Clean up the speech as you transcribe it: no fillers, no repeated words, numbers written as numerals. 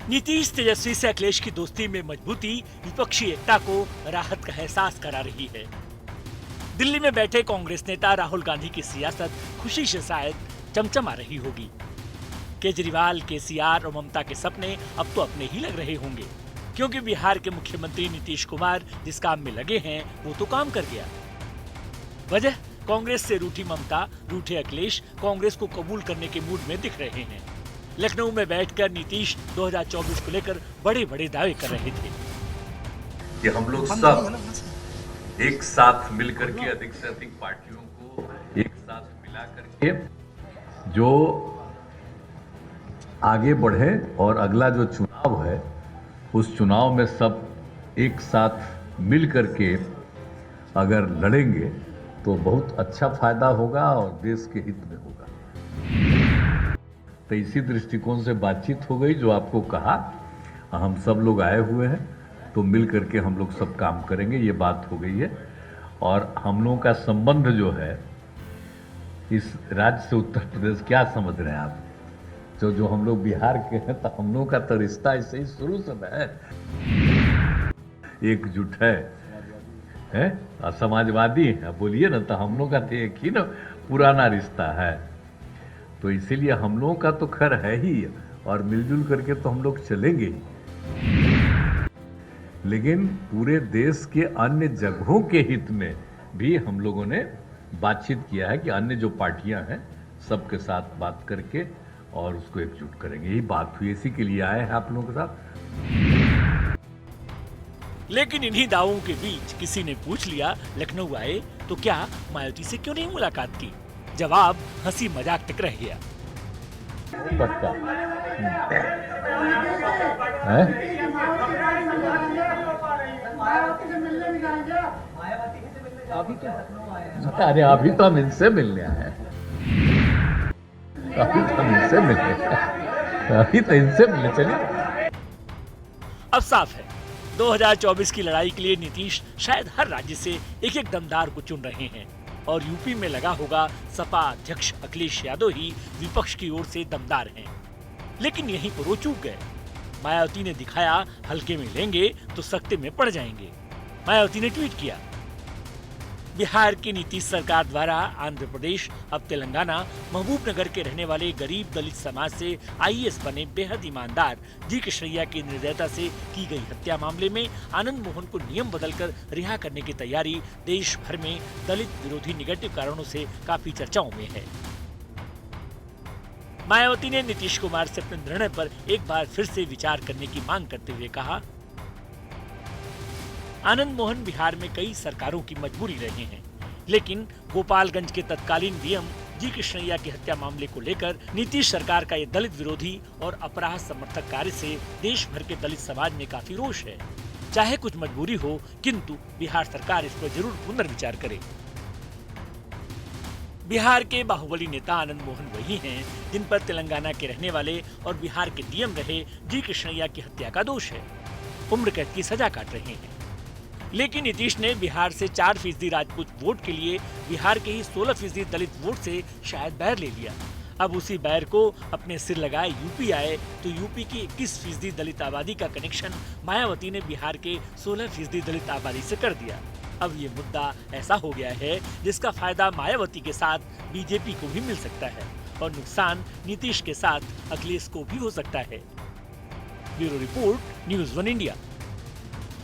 नीतीश तेजस्वी से अखिलेश की दोस्ती में मजबूती विपक्षी एकता को राहत का एहसास करा रही है। दिल्ली में बैठे कांग्रेस नेता राहुल गांधी की सियासत खुशी से शायद चमचमा रही होगी। केजरीवाल, केसीआर और ममता के सपने अब तो अपने ही लग रहे होंगे, क्योंकि बिहार के मुख्यमंत्री नीतीश कुमार जिस काम में लगे हैं वो तो काम कर गया। वजह कांग्रेस से रूठी ममता, रूठे अखिलेश कांग्रेस को कबूल करने के मूड में दिख रहे हैं। लखनऊ में बैठकर नीतीश 2024 को लेकर बड़े बड़े दावे कर रहे थे कि हम लोग सब एक साथ मिलकर के अधिक से अधिक पार्टियों को एक साथ मिला करके जो आगे बढ़े और अगला जो चुनाव है उस चुनाव में सब एक साथ मिल करके अगर लड़ेंगे तो बहुत अच्छा फायदा होगा और देश के हित में होगा। तो इसी दृष्टिकोण से बातचीत हो गई, जो आपको कहा हम सब लोग आए हुए हैं तो मिल करके हम लोग सब काम करेंगे, ये बात हो गई है। और हम लोगों का संबंध जो है इस राज्य से उत्तर प्रदेश, क्या समझ रहे हैं आप, जो हम लोग बिहार के हैं तो हम लोगों का तो रिश्ता ऐसे ही शुरू से है, एकजुट है समाजवादी है, बोलिए ना, तो हम लोग का तो एक ही ना पुराना रिश्ता है। तो इसीलिए हम लोगों का तो खैर है ही, और मिलजुल करके तो हम लोग चलेंगे ही, लेकिन पूरे देश के अन्य जगहों के हित में भी हम लोगों ने बातचीत किया है कि अन्य जो पार्टियां हैं सबके साथ बात करके और उसको एकजुट करेंगे। यही बात हुई, इसी के लिए आए हैं आप लोगों के साथ। लेकिन इन्हीं दावों के बीच किसी ने पूछ लिया, लखनऊ आए तो क्या मायावती से क्यों नहीं मुलाकात की? जवाब हंसी मजाक तक रह गया। पक्का अरे अभी तो हम इनसे मिलने आए हैं, अभी तो हम इनसे मिलने, अभी तो इनसे मिलने चलिए। अब साफ है 2024 की लड़ाई के लिए नीतीश शायद हर राज्य से एक एक दमदार को चुन रहे हैं, और यूपी में लगा होगा सपा अध्यक्ष अखिलेश यादव ही विपक्ष की ओर से दमदार हैं। लेकिन यहीं पर वो चूक गए। मायावती ने दिखाया हल्के में लेंगे तो सख्ते में पड़ जाएंगे। मायावती ने ट्वीट किया, बिहार की नीतीश सरकार द्वारा आंध्र प्रदेश, अब तेलंगाना, महबूबनगर के रहने वाले गरीब दलित समाज से आईएएस बने बेहद ईमानदार जी कृष्णैया की निर्दयता से की गई हत्या मामले में आनंद मोहन को नियम बदलकर रिहा करने की तैयारी देश भर में दलित विरोधी निगेटिव कारणों से काफी चर्चाओं में है। मायावती ने नीतीश कुमार से अपने निर्णय पर एक बार फिर से विचार करने की मांग करते हुए कहा, आनंद मोहन बिहार में कई सरकारों की मजबूरी रहे हैं, लेकिन गोपालगंज के तत्कालीन डीएम जी कृष्णैया की हत्या मामले को लेकर नीतीश सरकार का ये दलित विरोधी और अपराध समर्थक कार्य से देश भर के दलित समाज में काफी रोष है। चाहे कुछ मजबूरी हो, किंतु बिहार सरकार इस पर जरूर पुनर्विचार करे। बिहार के बाहुबली नेता आनंद मोहन वही हैं जिन पर तेलंगाना के रहने वाले और बिहार के डीएम रहे जी कृष्णैया की हत्या का दोष है। उम्र कैद की सजा काट रहे हैं। लेकिन नीतीश ने बिहार से 4% राजपूत वोट के लिए बिहार के ही 16% दलित वोट से शायद बैर ले लिया। अब उसी बैर को अपने सिर लगाए यूपी आए तो यूपी की 21% दलित आबादी का कनेक्शन मायावती ने बिहार के 16% दलित आबादी से कर दिया। अब ये मुद्दा ऐसा हो गया है जिसका फायदा मायावती के साथ बीजेपी को भी मिल सकता है और नुकसान नीतीश के साथ अखिलेश को भी हो सकता है। Bureau report, news 1 India.